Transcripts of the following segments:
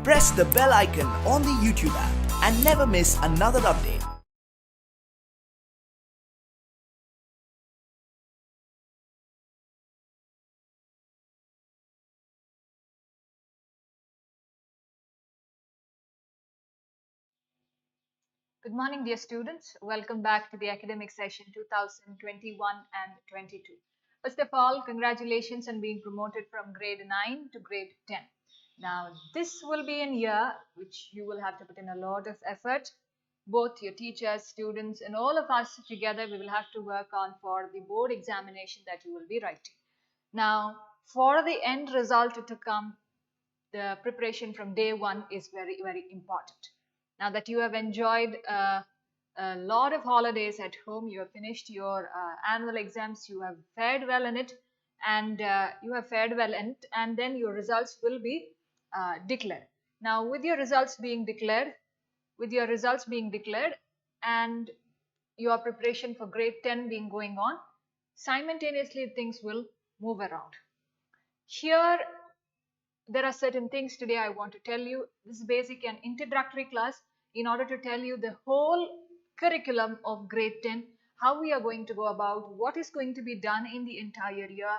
press the bell icon on the YouTube app and never miss another update. Good morning, dear students. Welcome back to the academic session 2021 and 22. First of all, congratulations on being promoted from grade 9 to grade 10. Now, this will be a year which you will have to put in a lot of effort. Both your teachers, students, and all of us together, we will have to work on for the board examination that you will be writing. Now, for the end result to come, the preparation from day one is very, very important. Now that you have enjoyed a lot of holidays at home, you have finished your annual exams, you have fared well in it, and and then your results will be declared. Now, with your results being declared, and your preparation for grade 10 being going on, simultaneously things will move around. Here there are certain things today I want to tell you. This is basic and introductory class in order to tell you the whole curriculum of grade 10, how we are going to go about, what is going to be done in the entire year,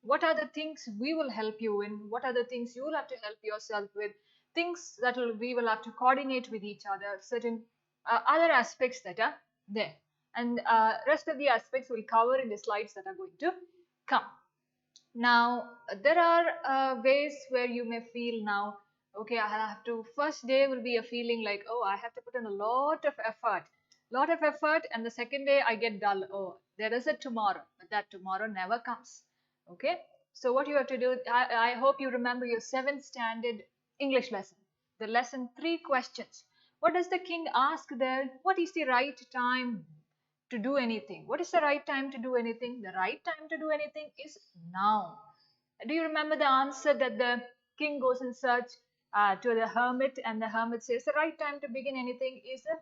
what are the things we will help you in, what are the things you will have to help yourself with, things that we will have to coordinate with each other, certain other aspects that are there. And rest of the aspects we'll cover in the slides that are going to come. Now, there are ways where you may feel now, okay, I have to, first day will be a feeling like, oh, I have to put in a lot of effort, and the second day I get dull. Oh, there is a tomorrow, but that tomorrow never comes. Okay, so what you have to do, I hope you remember your 7th standard English lesson, the lesson 3 questions. What does the king ask there? What is the right time to do anything? What is the right time to do anything? The right time to do anything is now. Do you remember the answer that the king goes in search to the hermit, and the hermit says the right time to begin anything is the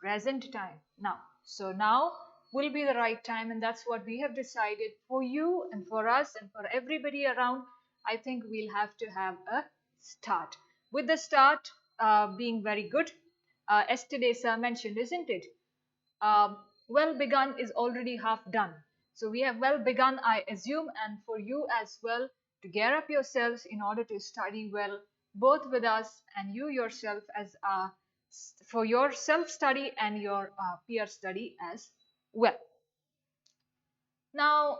present time, now. So now will be the right time, and that's what we have decided for you and for us and for everybody around. I think we'll have to have a start. With the start being very good, yesterday sir mentioned, isn't it? Well begun is already half done. So we have well begun, I assume, and for you as well, to gear up yourselves in order to study well, both with us and you yourself as for your self study and your peer study as well. Now,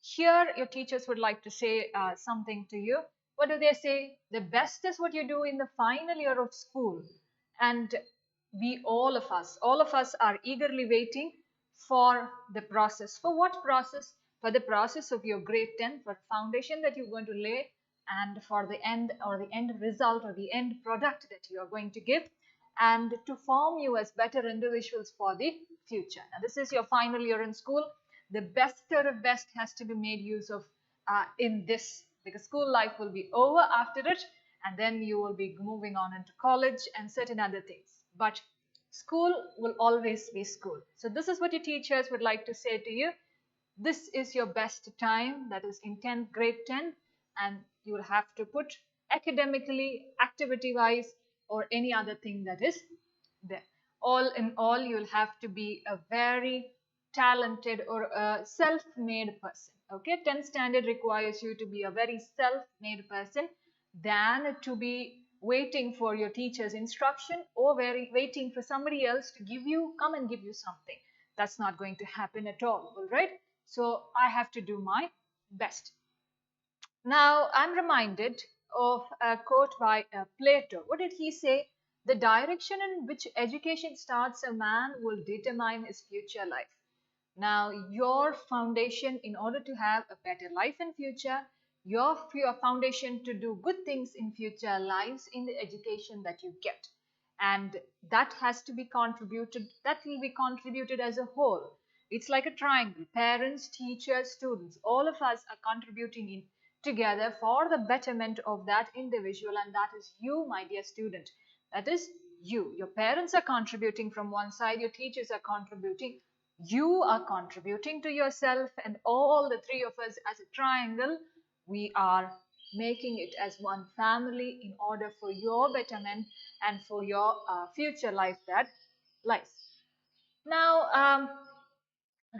here your teachers would like to say something to you. What do they say? The best is what you do in the final year of school. And we, all of us are eagerly waiting for the process. For what process? For the process of your grade 10, for foundation that you're going to lay, and for the end, or the end result, or the end product that you are going to give, and to form you as better individuals for the future. Now, this is your final year in school. The best of best has to be made use of in this, because school life will be over after it, and then you will be moving on into college and certain other things. But school will always be school. So this is what your teachers would like to say to you. This is your best time, that is in 10th grade 10, and you will have to put academically, activity wise, or any other thing that is there. All in all, you'll have to be a very talented or a self-made person. Okay, 10th standard requires you to be a very self-made person than to be waiting for your teacher's instruction or waiting for somebody else to come and give you something. That's not going to happen at all right? So I have to do my best. Now I'm reminded of a quote by Plato. What did he say? The direction in which education starts a man will determine his future life. Now, your foundation in order to have a better life in future, your foundation to do good things in future lies in the education that you get. And that has to be contributed, that will be contributed as a whole. It's like a triangle. Parents, teachers, students, all of us are contributing in together for the betterment of that individual, and that is you, my dear student. That is you. Your parents are contributing from one side, your teachers are contributing, you are contributing to yourself, and all the three of us as a triangle, we are making it as one family in order for your betterment and for your future life that lies. Now,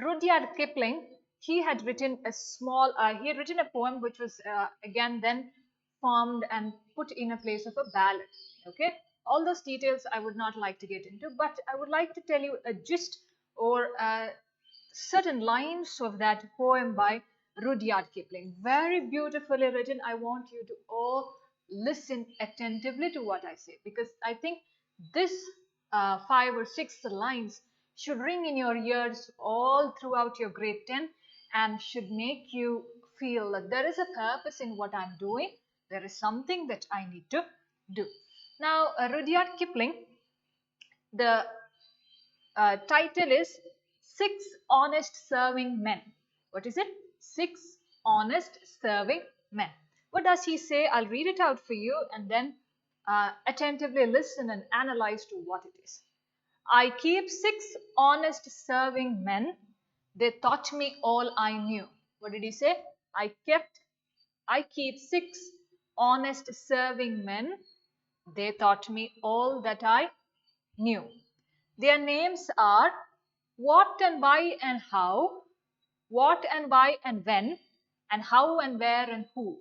Rudyard Kipling, he had written he had written a poem which was again then formed and put in a place of a ballad. Okay, all those details I would not like to get into, but I would like to tell you a gist or certain lines of that poem by Rudyard Kipling. Very beautifully written. I want you to all listen attentively to what I say, because I think this 5 or 6 lines should ring in your ears all throughout your grade 10 and should make you feel that there is a purpose in what I'm doing. There is something that I need to do. Now, Rudyard Kipling, the title is Six Honest Serving Men. What is it? Six Honest Serving Men. What does he say? I'll read it out for you and then attentively listen and analyze to what it is. I keep 6 honest serving men. They taught me all I knew. What did he say? I keep 6 honest serving men. They taught me all that I knew. Their names are what and why and how, what and why and when, and how and where and who.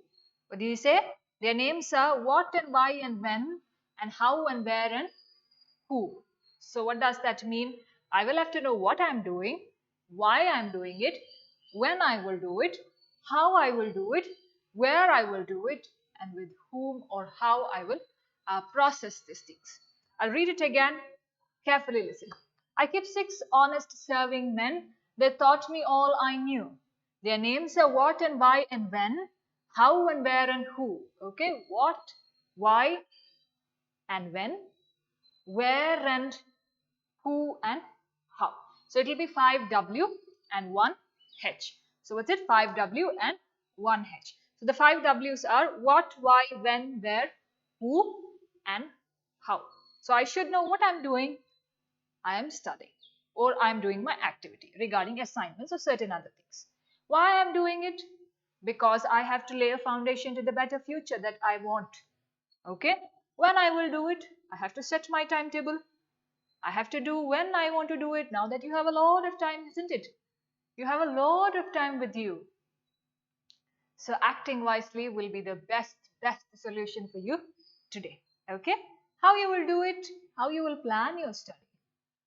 What did he say? Their names are what and why and when, and how and where and who. So what does that mean? I will have to know what I'm doing, why I'm doing it, when I will do it, how I will do it, where I will do it, and with whom or how I will process these things. I'll read it again. Carefully listen. I keep 6 honest serving men. They taught me all I knew. Their names are what and why and when, how and where and who. Okay, what, why, and when, where and who and how. So it will be 5W and 1H. So what's it? 5W and 1H. So the 5Ws are what, why, when, where, who and how. So I should know what I'm doing. I am studying or I'm doing my activity regarding assignments or certain other things. Why I'm doing it? Because I have to lay a foundation to the better future that I want. Okay? When I will do it, I have to set my timetable. I have to do when I want to do it. Now that you have a lot of time, isn't it? You have a lot of time with you. So acting wisely will be the best solution for you today. Okay? How you will do it, how you will plan your study.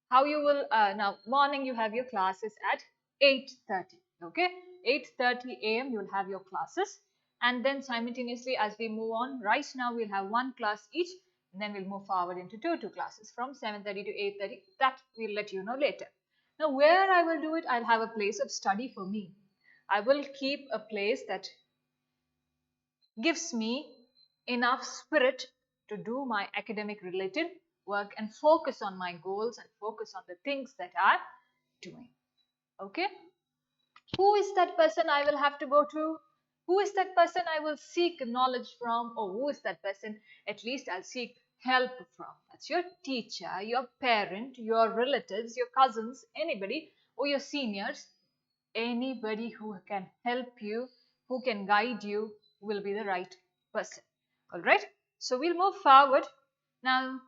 How you will, now morning you have your classes at 8:30. Okay? 8:30 a.m. you will have your classes. And then simultaneously as we move on, right now we'll have one class each. And then we'll move forward into two classes from 7:30 to 8:30. That we'll let you know later. Now where I will do it, I'll have a place of study for me. I will keep a place that gives me enough spirit to do my academic related work and focus on my goals and focus on the things that I'm doing. Okay? Who is that person I will have to go to? Who is that person I will seek knowledge from? Or who is that person at least I'll seek help from? That's your teacher, your parent, your relatives, your cousins, anybody, or your seniors. Anybody who can help you, who can guide you, will be the right person. All right. So we'll move forward. Now,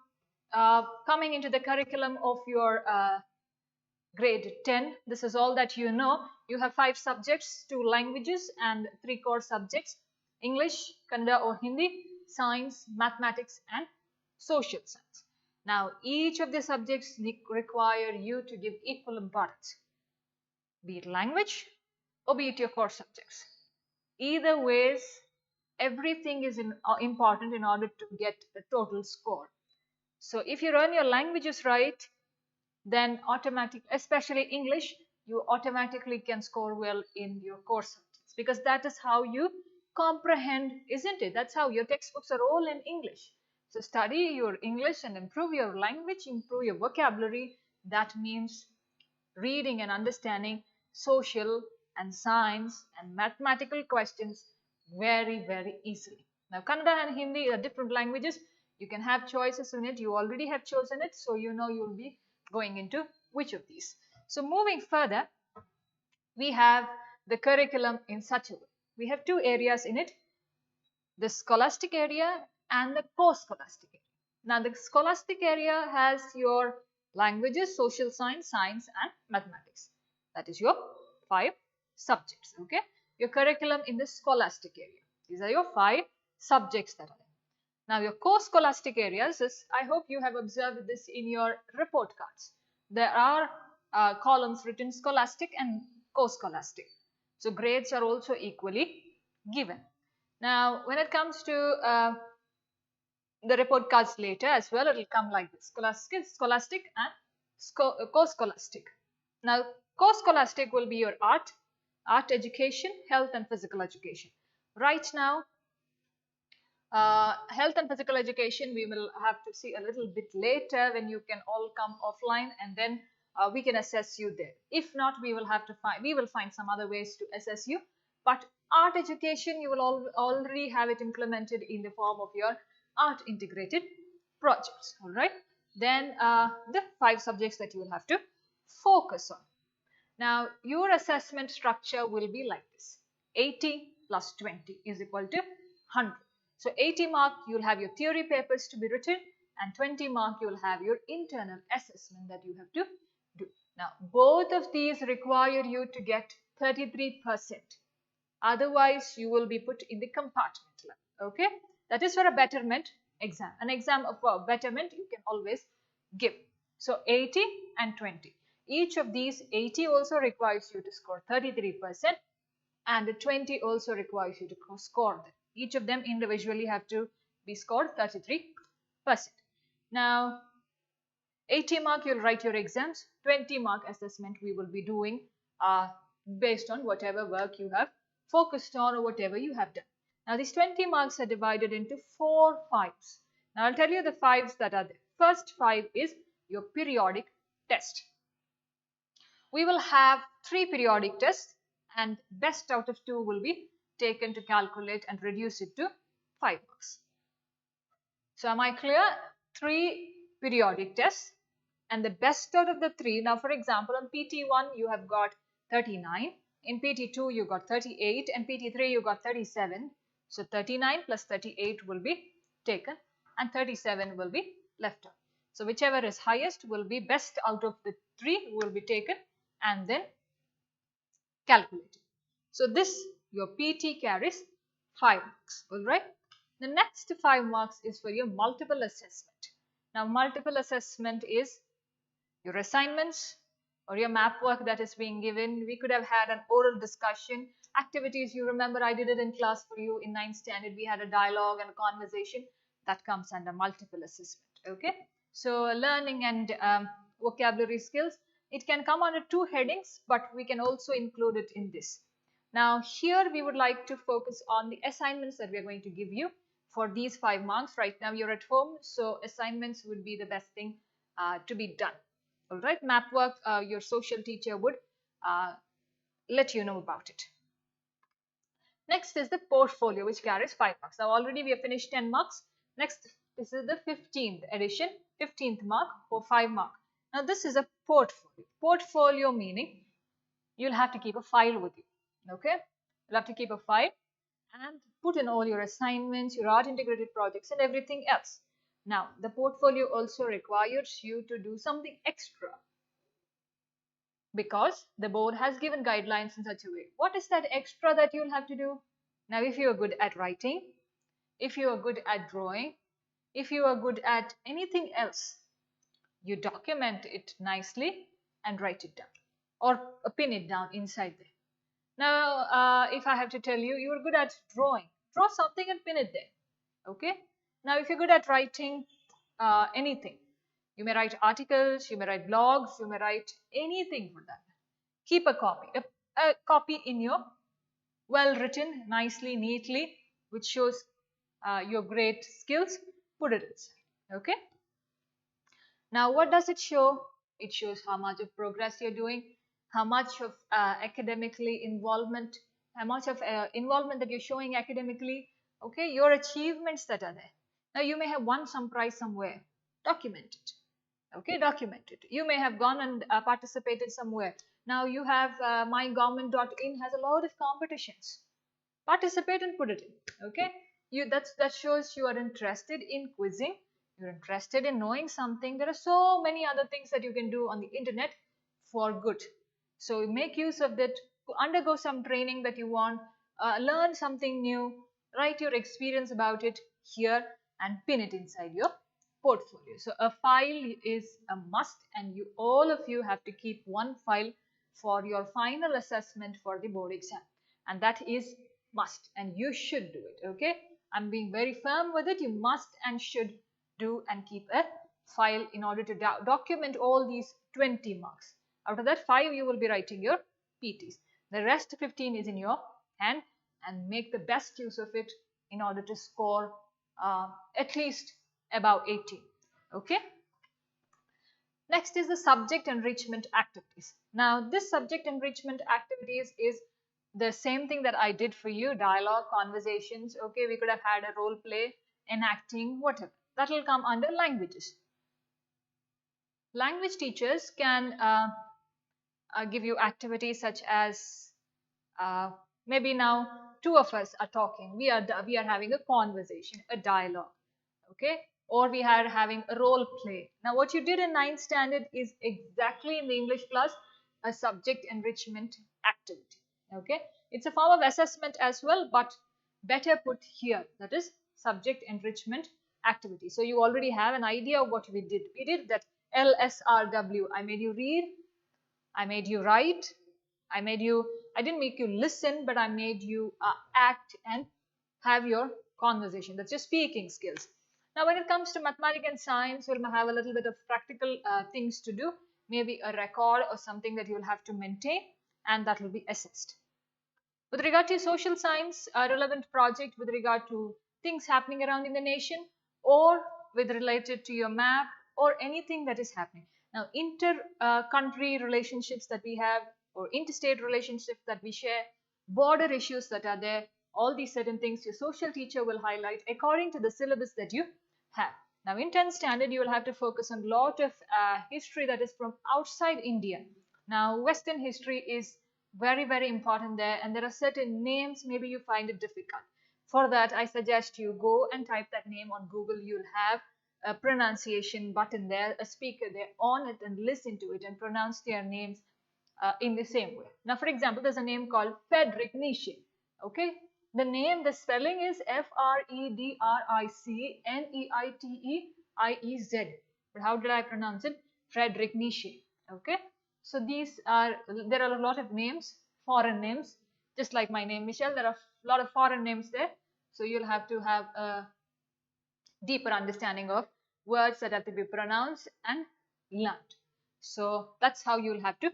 coming into the curriculum of your grade 10, this is all that you know. You have 5 subjects, 2 languages and 3 core subjects: English, Kannada or Hindi, science, mathematics and social science. Now, each of the subjects require you to give equal importance, be it language or be it your core subjects. Either ways, everything is important in order to get the total score. So if you run your languages right, then especially English, you automatically can score well in your core subjects, because that is how you comprehend, isn't it? That's how your textbooks are all in English. So study your English and improve your language, improve your vocabulary. That means reading and understanding social and science and mathematical questions very easily. Now Kannada and Hindi are different languages. You can have choices in it. You already have chosen it, so you know you'll be going into which of these. So moving further, we have the curriculum in such a way. We have 2 areas in it: the scholastic area and the co-scholastic area. Now the scholastic area has your languages, social science, science and mathematics. That is your 5 subjects. Okay, your curriculum in the scholastic area. These are your 5 subjects that are there. Now your co-scholastic areas is, I hope you have observed this in your report cards. There are columns written scholastic and co-scholastic. So grades are also equally given. Now when it comes to the report cards later as well, it will come like this: scholastic and co-scholastic. Now co-scholastic will be your art education, health and physical education. Right now health and physical education we will have to see a little bit later, when you can all come offline, and then we can assess you there. If not, we will find some other ways to assess you. But art education, you will already have it implemented in the form of your art integrated projects. All right, then the 5 subjects that you will have to focus on. Now your assessment structure will be like this: 80 plus 20 is equal to 100. So 80 mark you will have your theory papers to be written, and 20 mark you will have your internal assessment that you have to do. Now both of these require you to get 33%. Otherwise you will be put in the compartment level. Okay, that is for a betterment exam. An exam of betterment you can always give. So 80 and 20. Each of these, 80 also requires you to score 33%, and 20 also requires you to score them. Each of them individually have to be scored 33%. Now 80 mark you'll write your exams, 20 mark assessment we will be doing based on whatever work you have focused on or whatever you have done. Now these 20 marks are divided into 4 5s. Now I'll tell you the 5s that are there. First 5 is your periodic test. We will have 3 periodic tests, and best out of 2 will be taken to calculate and reduce it to 5 marks. So am I clear? 3 periodic tests, and the best out of the 3. Now for example, on PT1 you have got 39, in PT2 you got 38, and PT3 you got 37. So 39 plus 38 will be taken, and 37 will be left out. So whichever is highest will be best out of the 3 will be taken and then calculated. So this, your PT carries 5 marks. All right. The next 5 marks is for your multiple assessment. Now multiple assessment is your assignments or your map work that is being given. We could have had an oral discussion. Activities, you remember I did it in class for you in 9th standard. We had a dialogue and a conversation. That comes under multiple assessment. Okay. So learning and vocabulary skills, it can come under 2 headings, but we can also include it in this. Now here we would like to focus on the assignments that we are going to give you for these 5 marks. Right now you're at home, so assignments would be the best thing to be done. All right, map work, your social teacher would let you know about it. Next is the portfolio, which carries 5 marks. Now already we have finished 10 marks. Next, this is the 15th edition, 15th mark for 5 marks. Now this is a portfolio. Portfolio meaning you'll have to keep a file with you. Okay, you'll have to keep a file and put in all your assignments, your art integrated projects and everything else. Now the portfolio also requires you to do something extra, because the board has given guidelines in such a way. What is that extra that you'll have to do? Now if you are good at writing, if you are good at drawing, if you are good at anything else, you document it nicely and write it down or pin it down inside there. Now if I have to tell you, you are good at drawing, draw something and pin it there. Okay. Now if you're good at writing anything, you may write articles, you may write blogs, you may write anything for that. Keep a copy, a copy in your well written, nicely, neatly, which shows your great skills. Put it inside. Okay. Now what does it show? It shows how much of progress you're doing, how much of academically involvement, how much of involvement that you're showing academically. Okay, your achievements that are there. Now you may have won some prize somewhere. Document it. Okay, document it. You may have gone and participated somewhere. Now you have mygovernment.in has a lot of competitions. Participate and put it in. Okay. that shows you are interested in quizzing, you're interested in knowing something. There are so many other things that you can do on the internet for good. So make use of that, undergo some training that you want, learn something new, write your experience about it here and pin it inside your portfolio. So a file is a must, and you all of you have to keep one file for your final assessment for the board exam, and that is must, and you should do it. Okay, I'm being very firm with it. You must and should do and keep a file in order to document all these 20 marks. Out of that, 5 you will be writing your PTs. The rest 15 is in your hand, and make the best use of it in order to score at least above 18. Okay. Next is the subject enrichment activities. Now this subject enrichment activities is the same thing that I did for you, dialogue, conversations. Okay, we could have had a role play, enacting, whatever. That will come under languages. Language teachers can give you activities such as maybe now two of us are talking. We are having a conversation, a dialogue. Okay, or we are having a role play. Now what you did in 9th standard is exactly in the English class a subject enrichment activity. Okay, it's a form of assessment as well, but better put here, that is subject enrichment activity. So you already have an idea of what we did. We did that LSRW. I made you read, I made you write, I didn't make you listen, but I made you act and have your conversation. That's your speaking skills. Now, when it comes to mathematics and science, we'll have a little bit of practical things to do, maybe a record or something that you'll have to maintain, and that will be assessed. With regard to social science, a relevant project with regard to things happening around in the nation, or with related to your map or anything that is happening. Now, inter-country relationships that we have, or interstate relationships that we share, border issues that are there, all these certain things your social teacher will highlight according to the syllabus that you have. Now, in 10th standard, you will have to focus on a lot of history that is from outside India. Now, Western history is very, very important there, and there are certain names maybe you find it difficult. For that, I suggest you go and type that name on Google. You'll have a pronunciation button there, a speaker there, on it, and listen to it and pronounce their names in the same way. Now, for example, there's a name called Friedrich Nietzsche. Okay, the name, the spelling is Fredricnieteiez. But how did I pronounce it? Friedrich Nietzsche. Okay, so there are a lot of names, foreign names, just like my name Michelle. There are a lot of foreign names there, so you'll have to have a deeper understanding of words that have to be pronounced and learned. So that's how you'll have to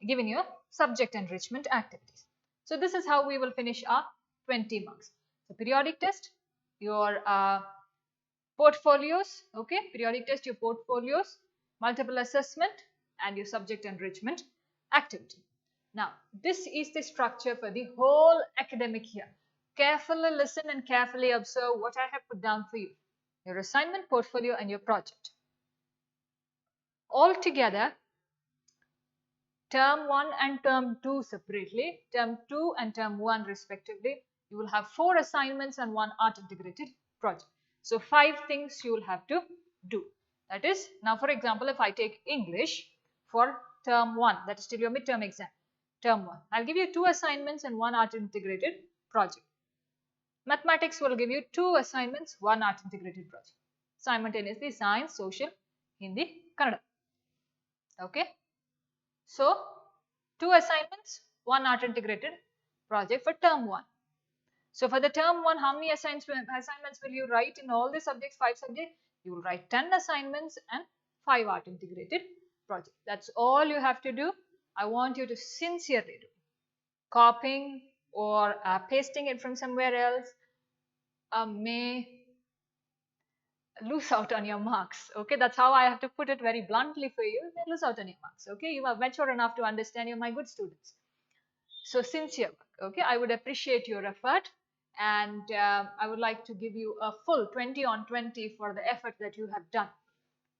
give in your subject enrichment activities. So this is how we will finish our 20 marks. So periodic test, your portfolios, okay, periodic test, your portfolios, multiple assessment, and your subject enrichment activity. Now, this is the structure for the whole academic year. Carefully listen and carefully observe what I have put down for you. Your assignment, portfolio, and your project. All together, term 1 and term 2 separately, term 2 and term 1 respectively, you will have 4 assignments and 1 art integrated project. So 5 things you will have to do. That is, now for example, if I take English for term 1, that is still your midterm exam, term 1, I'll give you 2 assignments and 1 art integrated project. Mathematics will give you 2 assignments, 1 art integrated project. Simultaneously, science, social, Hindi, Kannada. Okay. So, 2 assignments, 1 art integrated project for term 1. So, for the term 1, how many assignments will you write in all the subjects, 5 subjects? You will write 10 assignments and 5 art integrated projects. That's all you have to do. I want you to sincerely do. Copying or pasting it from somewhere else may lose out on your marks. Okay, that's how I have to put it very bluntly for you. They lose out on your marks. Okay, you are mature enough to understand. You're my good students. So sincere work. Okay, I would appreciate your effort, and I would like to give you a full 20 on 20 for the effort that you have done,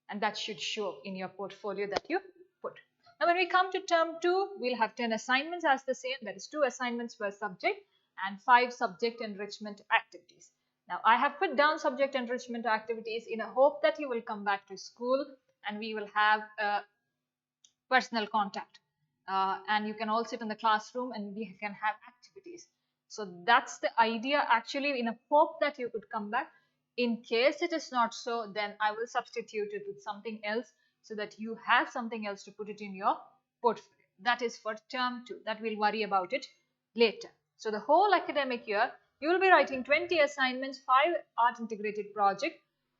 and that should show in your portfolio that you put. Now, when we come to term 2, we'll have 10 assignments as the same. That is 2 assignments per subject and 5 subject enrichment activities. Now, I have put down subject enrichment activities in a hope that you will come back to school and we will have a personal contact. And you can all sit in the classroom and we can have activities. So that's the idea, actually, in a hope that you could come back. In case it is not so, then I will substitute it with something else so that you have something else to put it in your portfolio. That is for term 2. That we'll worry about it later. So the whole academic year, you will be writing 20 assignments, 5 art integrated project,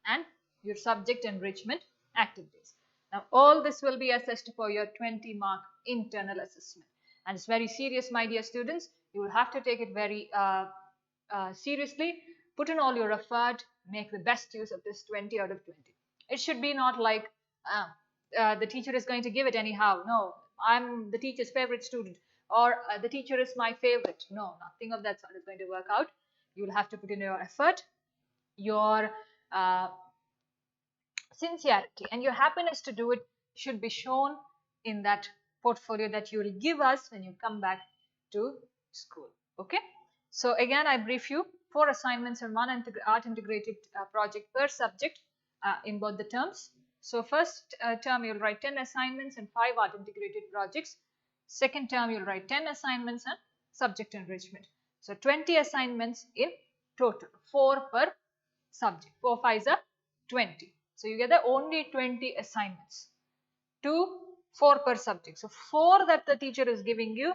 and your subject enrichment activities. Now, all this will be assessed for your 20-mark internal assessment. And it's very serious, my dear students. You will have to take it very seriously. Put in all your effort. Make the best use of this 20 out of 20. It should be not like the teacher is going to give it anyhow. No, I'm the teacher's favorite student, or the teacher is my favorite. No, nothing of that sort is going to work out. You will have to put in your effort, your sincerity, and your happiness to do it should be shown in that portfolio that you will give us when you come back to school. Okay, so again I brief you: 4 assignments and 1 art integrated project per subject in both the terms. So first term you'll write 10 assignments and 5 art integrated projects. Second term you'll write 10 assignments and subject enrichment. So 20 assignments in total, 4 per subject. 4 5s are 20. So you get the only 20 assignments. 2, 4 per subject. So 4 that the teacher is giving you,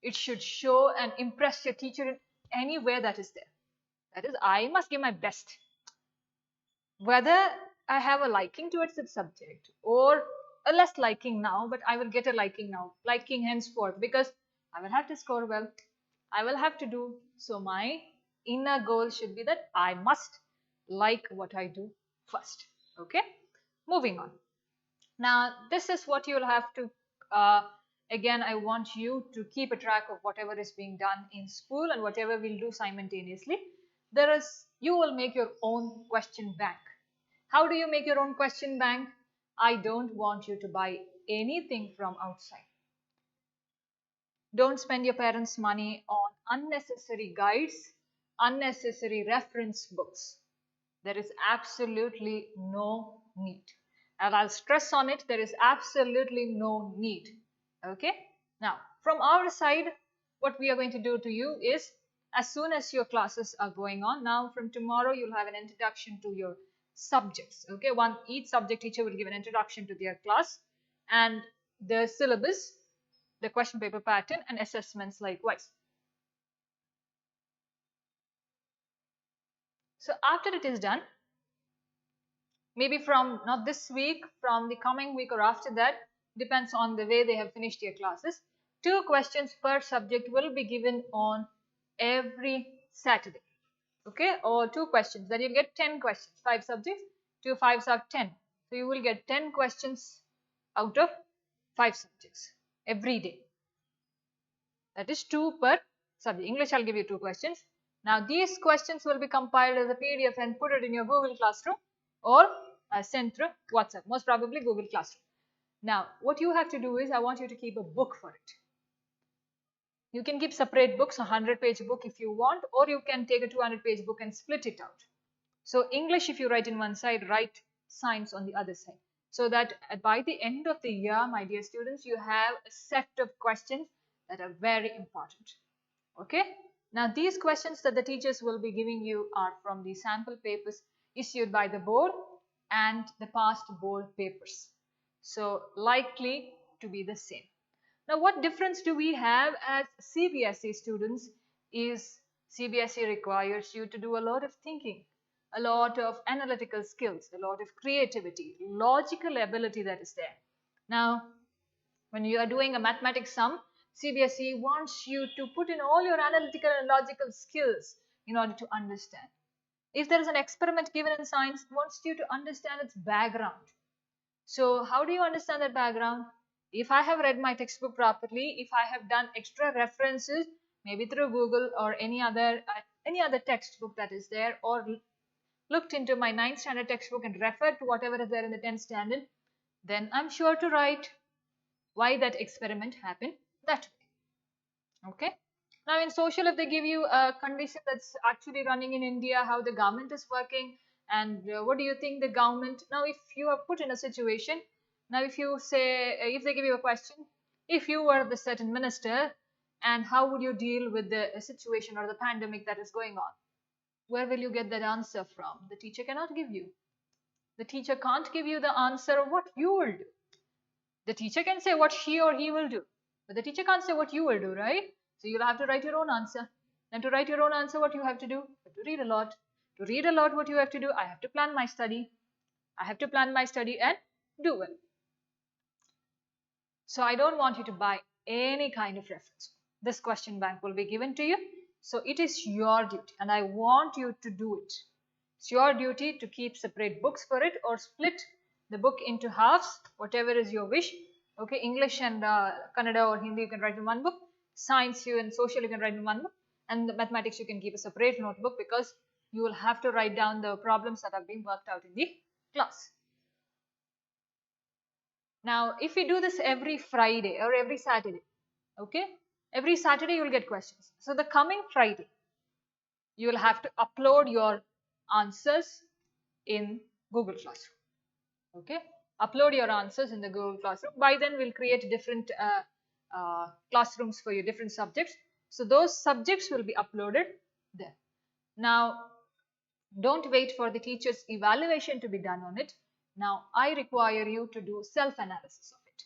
it should show and impress your teacher in any way that is there. That is, I must give my best. Whether I have a liking towards the subject or a less liking now, but I will get a liking now, liking henceforth, because I will have to score well. I will have to do. So my inner goal should be that I must like what I do first. Okay, moving on. Now this is what you'll have to again, I want you to keep a track of whatever is being done in school and whatever we'll do simultaneously. You will make your own question bank. How do you make your own question bank? I don't want you to buy anything from outside. Don't spend your parents' money on unnecessary guides, unnecessary reference books. There is absolutely no need. And I'll stress on it, there is absolutely no need. Okay? Now, from our side, what we are going to do to you is, as soon as your classes are going on, now from tomorrow, you'll have an introduction to your subjects. Okay? Each subject teacher will give an introduction to their class and the syllabus, the question paper pattern, and assessments likewise. So after it is done, maybe from not this week, from the coming week or after that, depends on the way they have finished their classes, 2 questions per subject will be given on every Saturday. Okay, or 2 questions. Then you'll get 10 questions. 5 subjects, 2 5s are 10. So you will get 10 questions out of 5 subjects every day. That is 2 per subject. English, I'll give you 2 questions. Now these questions will be compiled as a PDF and put it in your Google Classroom or sent through WhatsApp, most probably Google Classroom. Now what you have to do is, I want you to keep a book for it. You can keep separate books, a 100-page book if you want, or you can take a 200-page book and split it out. So English, if you write in one side, write science on the other side. So that by the end of the year, my dear students, you have a set of questions that are very important. Okay? Now these questions that the teachers will be giving you are from the sample papers issued by the board and the past board papers. So likely to be the same. Now what difference do we have as Cbse students is Cbse requires you to do a lot of thinking, a lot of analytical skills, a lot of creativity, logical ability that is there. Now when you are doing a mathematics sum, Cbse wants you to put in all your analytical and logical skills in order to understand. If there is an experiment given in science, it wants you to understand its background. So how do you understand that background? If I have read my textbook properly, if I have done extra references, maybe through Google or any other textbook that is there, or looked into my 9th standard textbook and referred to whatever is there in the 10th standard, then I'm sure to write why that experiment happened that way. Okay? Now in social, if they give you a condition that's actually running in India, how the government is working, and what do you think the government, now if you are put in a situation, now if you say, if they give you a question, if you were the certain minister, and how would you deal with the situation or the pandemic that is going on, where will you get that answer from? The teacher cannot give you. The teacher can't give you the answer of what you will do. The teacher can say what she or he will do, but the teacher can't say what you will do, right? So you'll have to write your own answer. And to write your own answer, what you have to do? You have to read a lot. To read a lot, what you have to do? I have to plan my study. I have to plan my study and do it. So I don't want you to buy any kind of reference. This question bank will be given to you. So it is your duty, and I want you to do it. It's your duty to keep separate books for it, or split the book into halves, whatever is your wish. Okay, English and Kannada or Hindi you can write in one book. Science you and social you can write in one book. And the mathematics you can keep a separate notebook, because you will have to write down the problems that have been worked out in the class. Now, if we do this every Friday or every Saturday, okay, every Saturday you will get questions. So the coming Friday, you will have to upload your answers in Google Classroom. Okay, upload your answers in the Google Classroom. By then, we'll create different classrooms for your different subjects. So those subjects will be uploaded there. Now, don't wait for the teacher's evaluation to be done on it. Now, I require you to do self-analysis of it.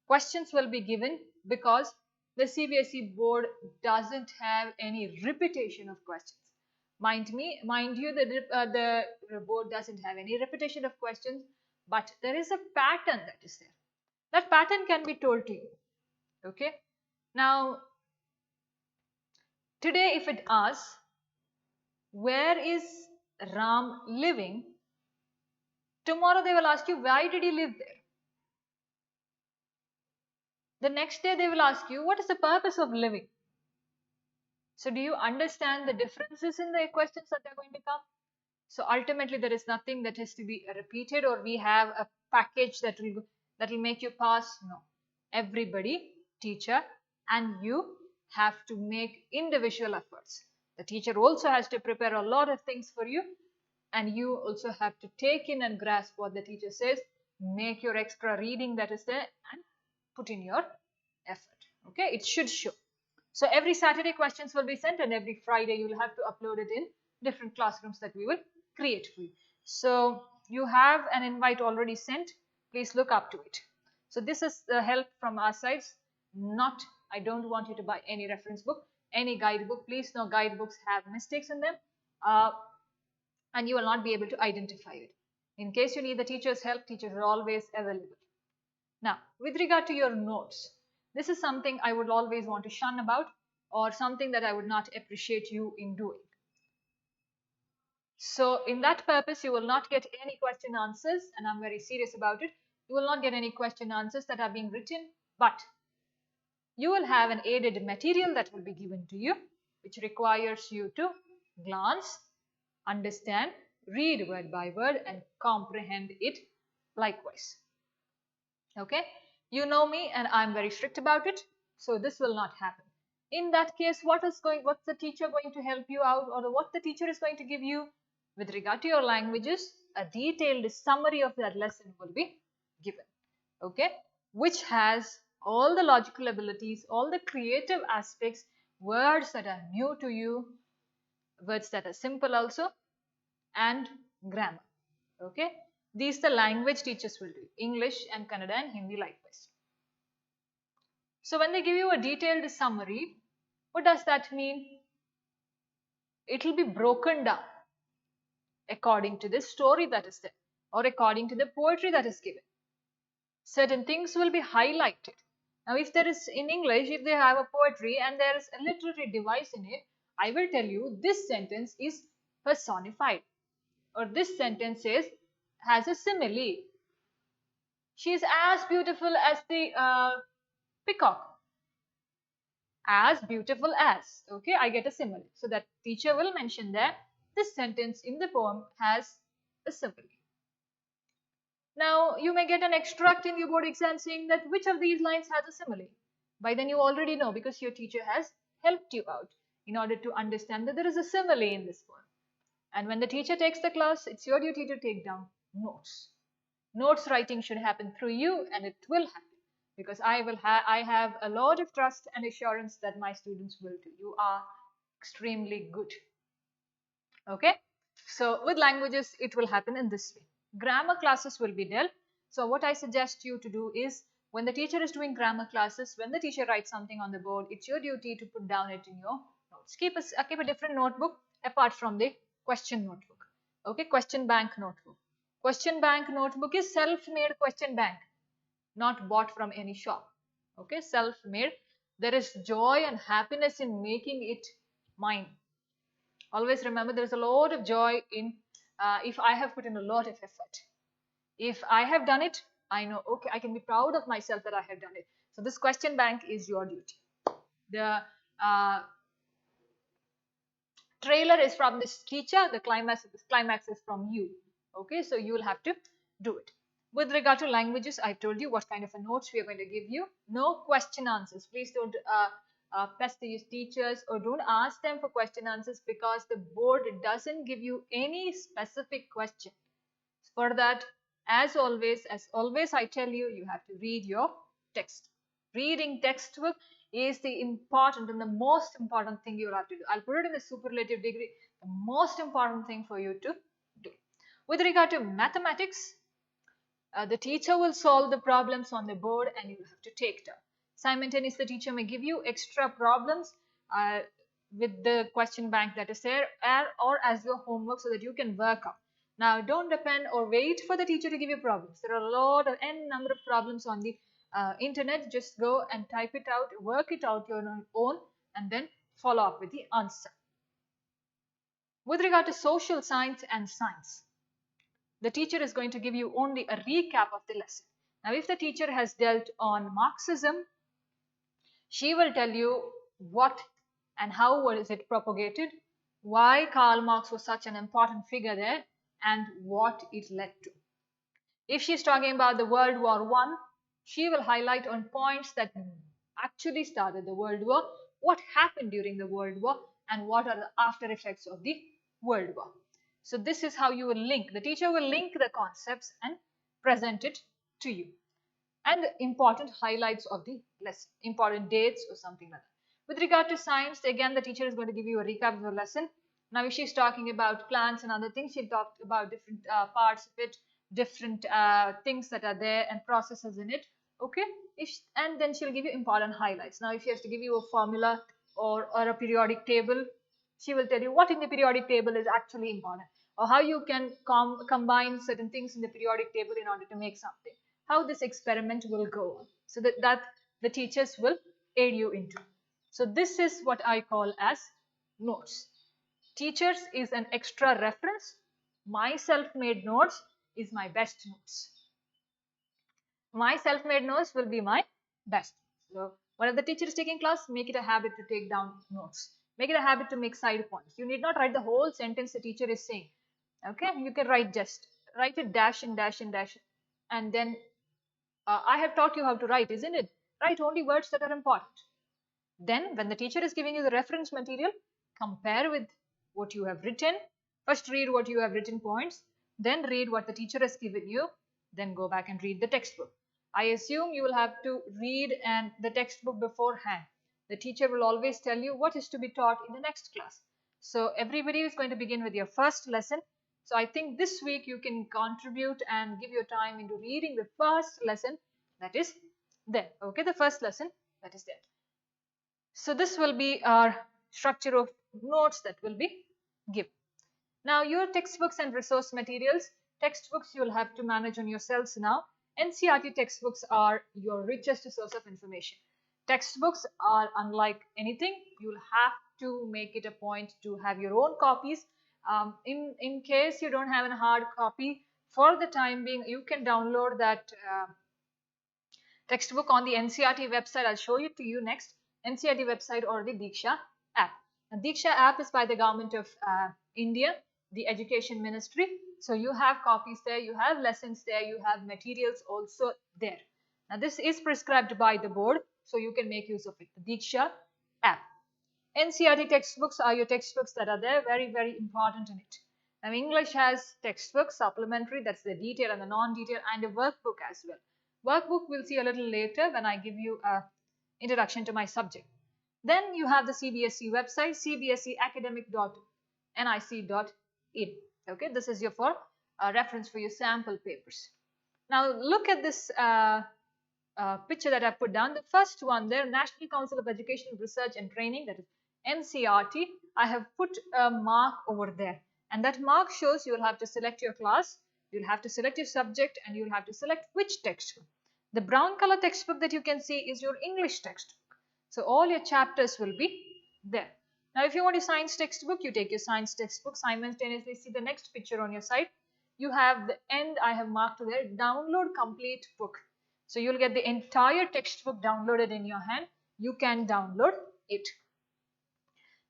Questions will be given because the Cbse board doesn't have any repetition of questions. Mind you, the board doesn't have any repetition of questions, but there is a pattern that is there. That pattern can be told to you. Okay. Now, today if it asks, where is Ram living? Tomorrow they will ask you, why did he live there? The next day they will ask you, what is the purpose of living? So do you understand the differences in the questions that are going to come? So ultimately there is nothing that has to be repeated, or we have a package that will make you pass. No. Everybody, teacher and you, have to make individual efforts. The teacher also has to prepare a lot of things for you, and you also have to take in and grasp what the teacher says, make your extra reading that is there, and put in your effort. Okay, it should show. So every Saturday questions will be sent, and every Friday you will have to upload it in different classrooms that we will create for you. So you have an invite already sent. Please look up to it. So this is the help from our sides. I don't want you to buy any reference book, any guidebook. Please know guidebooks have mistakes in them, and you will not be able to identify it. In case you need the teacher's help, teachers are always available. Now, with regard to your notes, this is something I would always want to shun about, or something that I would not appreciate you in doing. So in that purpose, you will not get any question answers, and I'm very serious about it. You will not get any question answers that are being written, but you will have an aided material that will be given to you, which requires you to glance, understand, read word by word, and comprehend it likewise. Okay, you know me, and I'm very strict about it, so this will not happen. In that case, what's the teacher going to help you out, or what the teacher is going to give you with regard to your languages? A detailed summary of that lesson will be given, okay, which has all the logical abilities, all the creative aspects, words that are new to you, words that are simple also, and grammar. Okay, these the language teachers will do, English and Kannada and Hindi likewise. So when they give you a detailed summary, what does that mean? It will be broken down according to the story that is there, or according to the poetry that is given. Certain things will be highlighted. Now, if there is in English, if they have a poetry and there is a literary device in it, I will tell you this sentence is personified, or this sentence has a simile. She is as beautiful as the peacock. As beautiful as. Okay, I get a simile. So that teacher will mention that this sentence in the poem has a simile. Now, you may get an extract in your board exam saying that which of these lines has a simile. By then you already know, because your teacher has helped you out in order to understand that there is a simile in this poem. And when the teacher takes the class, it's your duty to take down notes. Notes writing should happen through you, and it will happen because I have a lot of trust and assurance that my students will do. You are extremely good. Okay, so with languages it will happen in this way. Grammar classes will be dealt. So what I suggest you to do is, when the teacher is doing grammar classes, when the teacher writes something on the board, it's your duty to put down it in your notes. Keep a different notebook apart from the question notebook. Okay, question bank notebook. Question bank notebook is self-made question bank, not bought from any shop. Okay, self-made. There is joy and happiness in making it mine. Always remember, there is a lot of joy in if I have put in a lot of effort. If I have done it, I know, okay, I can be proud of myself that I have done it. So this question bank is your duty. The trailer is from this teacher, the climax is from you. Okay, so you will have to do it. With regard to languages, I told you what kind of a notes we are going to give you. No question answers. Please don't pester your teachers or don't ask them for question answers, because the board doesn't give you any specific question. For that, as always I tell you, you have to read your text. Reading textbook is the important and the most important thing you will have to do. I'll put it in the superlative degree, the most important thing for you to do. With regard to mathematics, the teacher will solve the problems on the board and you have to take down. Simultaneously, the teacher may give you extra problems with the question bank that is there, or as your homework, so that you can work out. Now, don't depend or wait for the teacher to give you problems. There are a lot of n number of problems on the internet. Just go and type it out, work it out your own, and then follow up with the answer. With regard to social science and science, the teacher is going to give you only a recap of the lesson. Now, if the teacher has dealt on Marxism, she will tell you what and how was it propagated, why Karl Marx was such an important figure there, and what it led to. If she's talking about the World War I, she will highlight on points that actually started the World War, what happened during the World War, and what are the after effects of the World War. So this is how you will link. The teacher will link the concepts and present it to you. And important highlights of the lesson, important dates or something like that. With regard to science, again, the teacher is going to give you a recap of the lesson. Now, if she's talking about plants and other things, she'll talk about different parts of it, different things that are there and processes in it. Okay, and then she'll give you important highlights. Now, if she has to give you a formula or a periodic table, she will tell you what in the periodic table is actually important, or how you can combine certain things in the periodic table in order to make something, how this experiment will go on, so that the teachers will aid you into. So this is what I call as notes. Teachers is an extra reference. My self-made notes is my best notes. My self-made notes will be my best. So whenever the teacher is taking class, make it a habit to take down notes. Make it a habit to make side points. You need not write the whole sentence the teacher is saying. Okay, you can write it dash and dash and dash, and then I have taught you how to write, isn't it? Write only words that are important. Then when the teacher is giving you the reference material, compare with what you have written. First read what you have written points, then read what the teacher has given you, then go back and read the textbook. I assume you will have to read the textbook beforehand. The teacher will always tell you what is to be taught in the next class. So everybody is going to begin with your first lesson. So I think this week you can contribute and give your time into reading the first lesson that is there. Okay, the first lesson that is there. So this will be our structure of notes that will be given. Now, your textbooks and resource materials. Textbooks you will have to manage on yourselves now. NCERT textbooks are your richest source of information. Textbooks are unlike anything. You will have to make it a point to have your own copies. In case you don't have a hard copy, for the time being, you can download that textbook on the NCERT website. I'll show it to you next. NCERT website or the Diksha app. The Diksha app is by the government of India, the Education Ministry. So you have copies there, you have lessons there, you have materials also there. Now this is prescribed by the board, so you can make use of it. The Diksha app. NCERT textbooks are your textbooks that are there, very, very important in it. Now, English has textbook, supplementary, that's the detail and the non-detail, and a workbook as well. Workbook we'll see a little later when I give you a introduction to my subject. Then you have the CBSE website, cbseacademic.nic.in. Okay, this is your for reference for your sample papers. Now look at this picture that I put down. The first one there, National Council of Education Research and Training, that is NCRT. I have put a mark over there, and that mark shows you will have to select your class, you'll have to select your subject, and you'll have to select which textbook. The brown color textbook that you can see is your English textbook. So all your chapters will be there. Now if you want a science textbook, you take your science textbook, simultaneously see the next picture on your side. You have the end, I have marked there, download complete book. So you'll get the entire textbook downloaded in your hand. You can download it.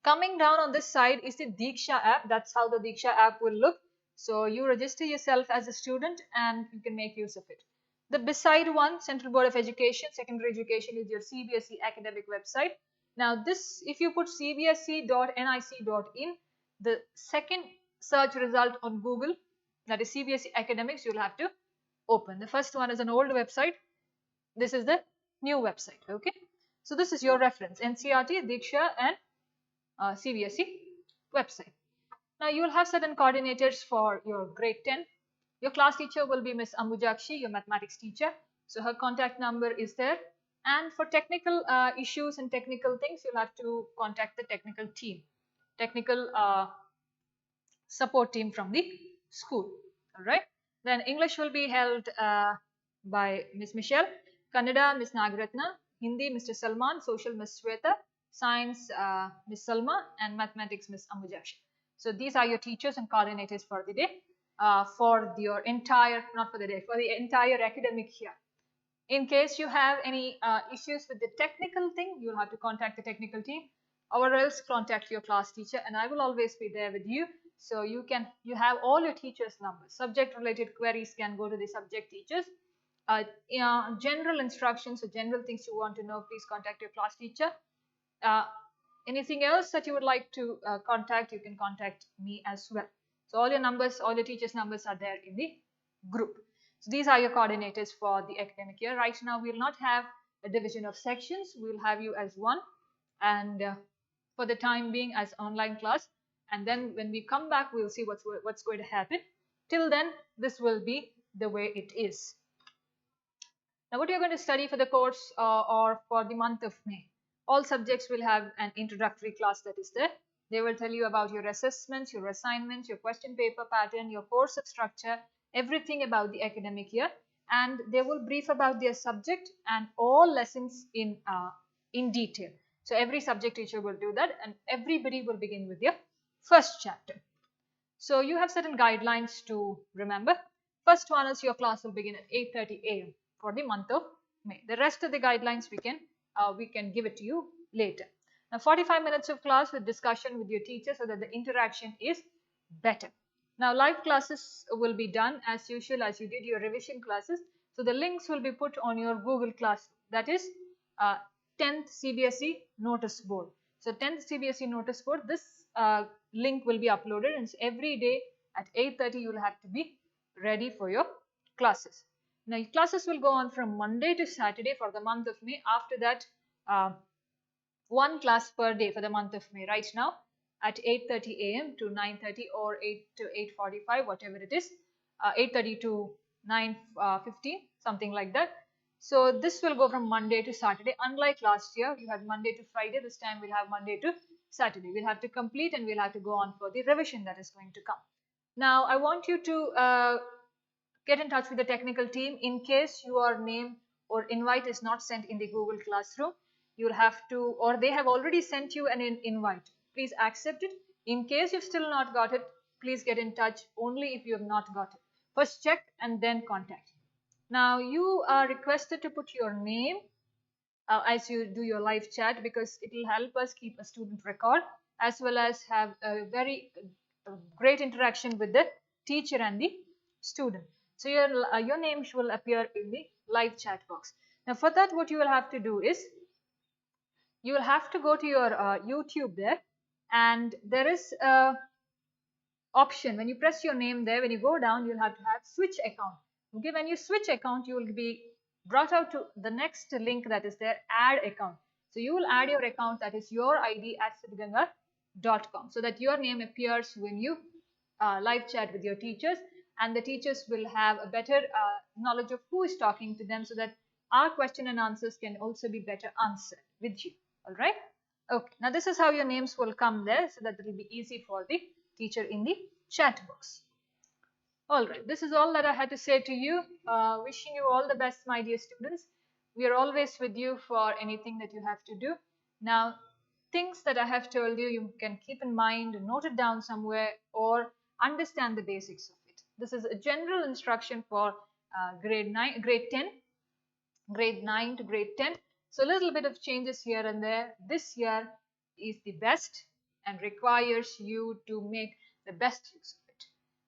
Coming down on this side is the Diksha app. That's how the Diksha app will look. So you register yourself as a student and you can make use of it. The beside one, Central Board of Education, Secondary Education, is your CBSE academic website. Now this, if you put cbse.nic.in, the second search result on Google, that is CBSE academics, you'll have to open. The first one is an old website. This is the new website. Okay. So this is your reference, NCRT, Diksha, and CBSE website. Now you will have certain coordinators for your grade 10. Your class teacher will be Miss Ambujakshi, your mathematics teacher. So her contact number is there. And for technical issues and technical things, you'll have to contact the technical team, technical support team from the school. All right. Then English will be held by Miss Michelle, Kannada Miss Nagaratna, Hindi Mr. Salman, Social Miss Sweta, Science Miss Salma, and Mathematics Miss Ambujakshi. So these are your teachers and coordinators for the day, for your entire, not for the day, for the entire academic year. In case you have any issues with the technical thing, you'll have to contact the technical team, or else contact your class teacher, and I will always be there with you. So you have all your teachers' numbers. Subject related queries can go to the subject teachers. General instructions or general things you want to know, please contact your class teacher. Anything else that you would like to contact, you can contact me as well. So all your numbers, all your teachers' numbers are there in the group. So these are your coordinators for the academic year. Right now, we will not have a division of sections. We will have you as one, and for the time being as online class. And then when we come back, we'll see what's going to happen. Till then, this will be the way it is. Now, what you're going to study for the course or for the month of May, all subjects will have an introductory class that is there. They will tell you about your assessments, your assignments, your question paper pattern, your course of structure, everything about the academic year, and they will brief about their subject and all lessons in detail. So every subject teacher will do that, and everybody will begin with their first chapter. So you have certain guidelines to remember. First one is your class will begin at 8:30 a.m. for the month of May. The rest of the guidelines we can give it to you later. Now 45 minutes of class with discussion with your teacher so that the interaction is better. Now live classes will be done as usual as you did your revision classes. So the links will be put on your Google Classroom. That is 10th CBSE notice board. So 10th CBSE notice board, this link will be uploaded, and every day at 8:30 you will have to be ready for your classes. Now classes will go on from Monday to Saturday for the month of May. After that, one class per day for the month of May. Right now at 8:30 a.m. to 9:30 or 8 to 8:45, whatever it is, 8:30 to 9:15, something like that. So this will go from Monday to Saturday. Unlike last year, you had Monday to Friday. This time we'll have Monday to Saturday. We'll have to complete and we'll have to go on for the revision that is going to come. Now I want you to get in touch with the technical team. In case your name or invite is not sent in the Google Classroom, you'll have to, or they have already sent you an invite. Please accept it. In case you've still not got it, please get in touch only if you have not got it. First check and then contact. Now you are requested to put your name as you do your live chat, because it will help us keep a student record as well as have a very great interaction with the teacher and the student. So your name will appear in the live chat box. Now for that, what you will have to do is you will have to go to your YouTube there, and there is a option. When you press your name there, when you go down, you'll have to have switch account. Okay, when you switch account, you will be brought out to the next link that is there, add account. So you will add your account, that is your ID at siddaganga.com, so that your name appears when you live chat with your teachers, and the teachers will have a better knowledge of who is talking to them, so that our question and answers can also be better answered with you. All right. Okay, now this is how your names will come there, so that it will be easy for the teacher in the chat box. All right, this is all that I had to say to you. Wishing you all the best, my dear students. We are always with you for anything that you have to do. Now, things that I have told you, you can keep in mind, note it down somewhere, or understand the basics of it. This is a general instruction for grade 10, grade 9 to grade 10. So a little bit of changes here and there. This year is the best and requires you to make the best use of it.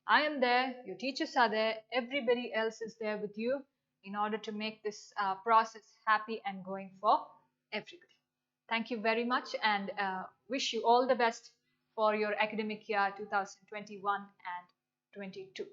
I am there, your teachers are there, everybody else is there with you in order to make this process happy and going for everybody. Thank you very much, and wish you all the best for your academic year 2021 and 22.